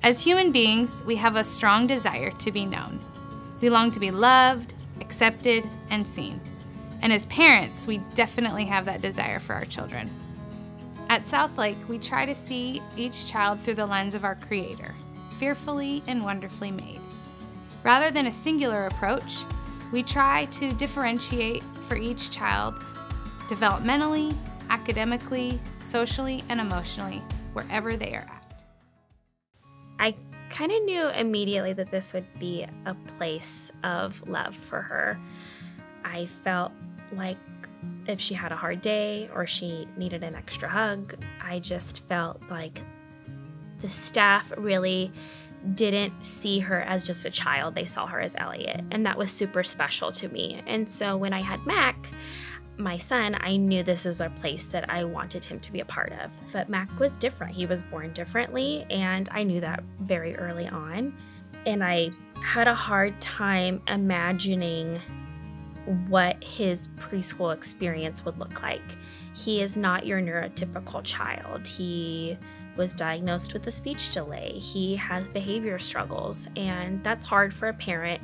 As human beings, we have a strong desire to be known. We long to be loved, accepted, and seen. And as parents, we definitely have that desire for our children. At SouthLake, we try to see each child through the lens of our Creator, fearfully and wonderfully made. Rather than a singular approach, we try to differentiate for each child developmentally, academically, socially, and emotionally, wherever they are at. I kind of knew immediately that this would be a place of love for her. I felt like if she had a hard day or she needed an extra hug, I just felt like the staff really didn't see her as just a child. They saw her as Elliot, and that was super special to me. And so when I had Mac, my son, I knew this was a place that I wanted him to be a part of. But Mac was different. He was born differently, and I knew that very early on. And I had a hard time imagining what his preschool experience would look like. He is not your neurotypical child. He was diagnosed with a speech delay. He has behavior struggles, and that's hard for a parent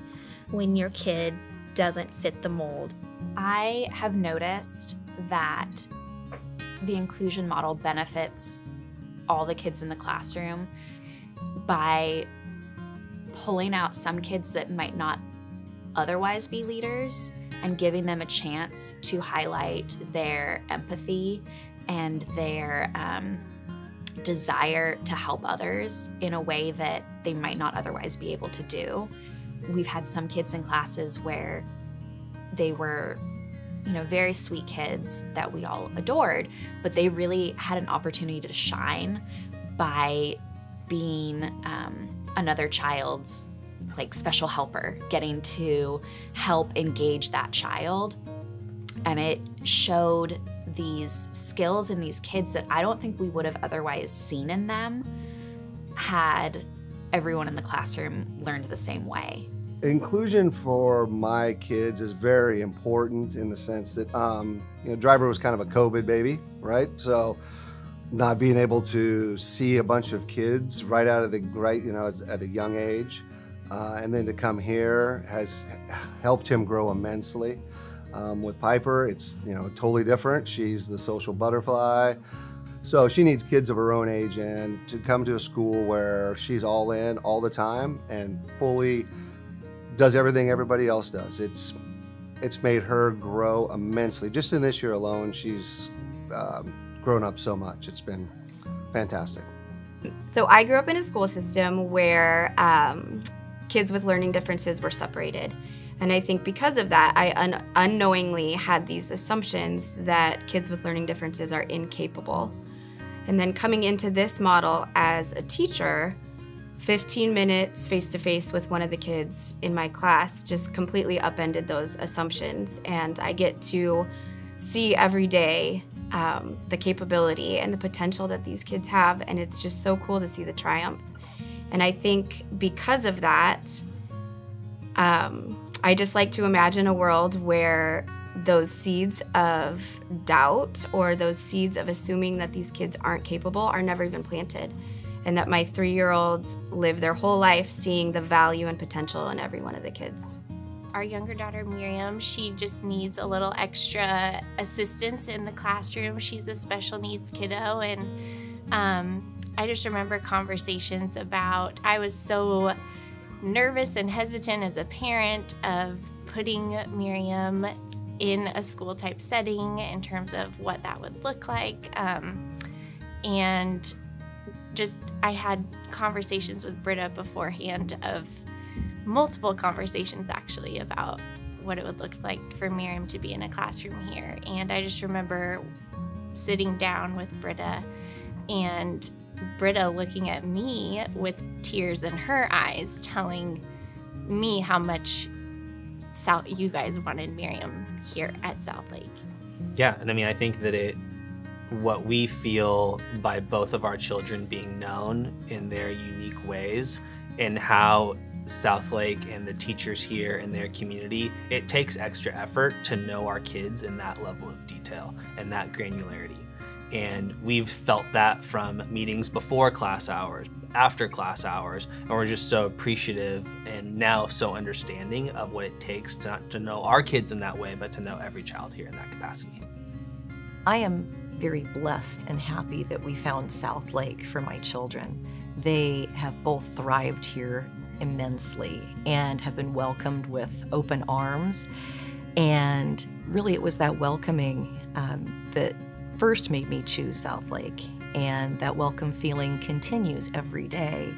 when your kid doesn't fit the mold. I have noticed that the inclusion model benefits all the kids in the classroom by pulling out some kids that might not otherwise be leaders and giving them a chance to highlight their empathy and their desire to help others in a way that they might not otherwise be able to do. We've had some kids in classes where they were, very sweet kids that we all adored, but they really had an opportunity to shine by being another child's special helper, getting to help engage that child. And it showed these skills in these kids that I don't think we would have otherwise seen in them had everyone in the classroom learned the same way. Inclusion for my kids is very important in the sense that, Driver was kind of a COVID baby, right? So not being able to see a bunch of kids right out of at a young age, and then to come here has helped him grow immensely. With Piper, it's totally different. She's the social butterfly. So she needs kids of her own age, and to come to a school where she's all in all the time and fully does everything everybody else does. It's made her grow immensely. Just in this year alone, she's grown up so much. It's been fantastic. So I grew up in a school system where kids with learning differences were separated. And I think because of that, I unknowingly had these assumptions that kids with learning differences are incapable. And then coming into this model as a teacher, 15 minutes face-to-face with one of the kids in my class just completely upended those assumptions. And I get to see every day the capability and the potential that these kids have, and it's just so cool to see the triumph. And I think because of that, I just like to imagine a world where those seeds of doubt or those seeds of assuming that these kids aren't capable are never even planted, and that my 3-year-olds live their whole life seeing the value and potential in every one of the kids. Our younger daughter, Miriam, she just needs a little extra assistance in the classroom. She's a special needs kiddo, and I just remember conversations about, I was so nervous and hesitant as a parent of putting Miriam in a school type setting in terms of what that would look like. And just, I had conversations with Britta beforehand, of multiple conversations actually, about what it would look like for Miriam to be in a classroom here. And I just remember sitting down with Britta and Britta looking at me with tears in her eyes, telling me how much you guys wanted Miriam here at SouthLake. Yeah, and I think that what we feel by both of our children being known in their unique ways, and how SouthLake and the teachers here and their community, it takes extra effort to know our kids in that level of detail and that granularity. And we've felt that from meetings before class hours, after class hours, and we're just so appreciative and now so understanding of what it takes to not to know our kids in that way, but to know every child here in that capacity. I am very blessed and happy that we found SouthLake for my children. They have both thrived here immensely and have been welcomed with open arms. And really it was that welcoming that first made me choose SouthLake, and that welcome feeling continues every day.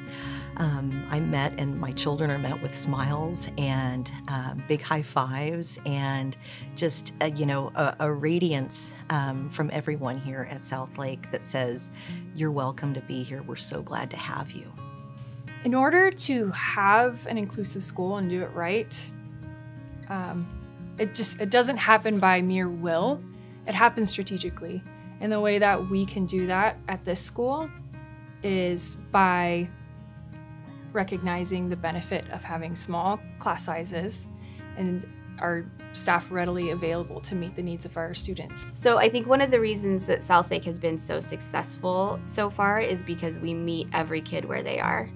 I met, and my children are met with smiles and big high fives, and just a radiance from everyone here at SouthLake that says, "You're welcome to be here. We're so glad to have you." In order to have an inclusive school and do it right, it doesn't happen by mere will. It happens strategically. And the way that we can do that at this school is by recognizing the benefit of having small class sizes and our staff readily available to meet the needs of our students. So I think one of the reasons that SouthLake has been so successful so far is because we meet every kid where they are.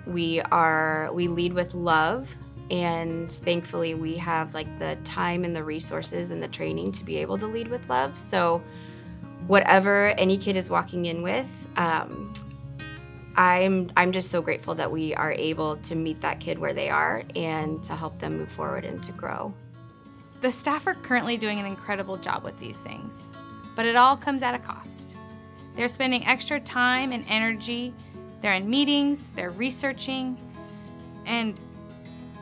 We lead with love, and thankfully we have like the time and the resources and the training to be able to lead with love. So whatever any kid is walking in with, I'm just so grateful that we are able to meet that kid where they are and to help them move forward and to grow. The staff are currently doing an incredible job with these things, but it all comes at a cost. They're spending extra time and energy, they're in meetings, they're researching, and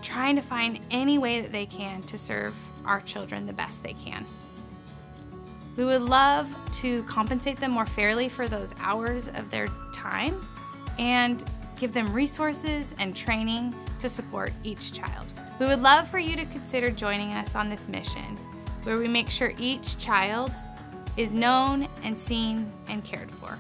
trying to find any way that they can to serve our children the best they can. We would love to compensate them more fairly for those hours of their time and give them resources and training to support each child. We would love for you to consider joining us on this mission, where we make sure each child is known and seen and cared for.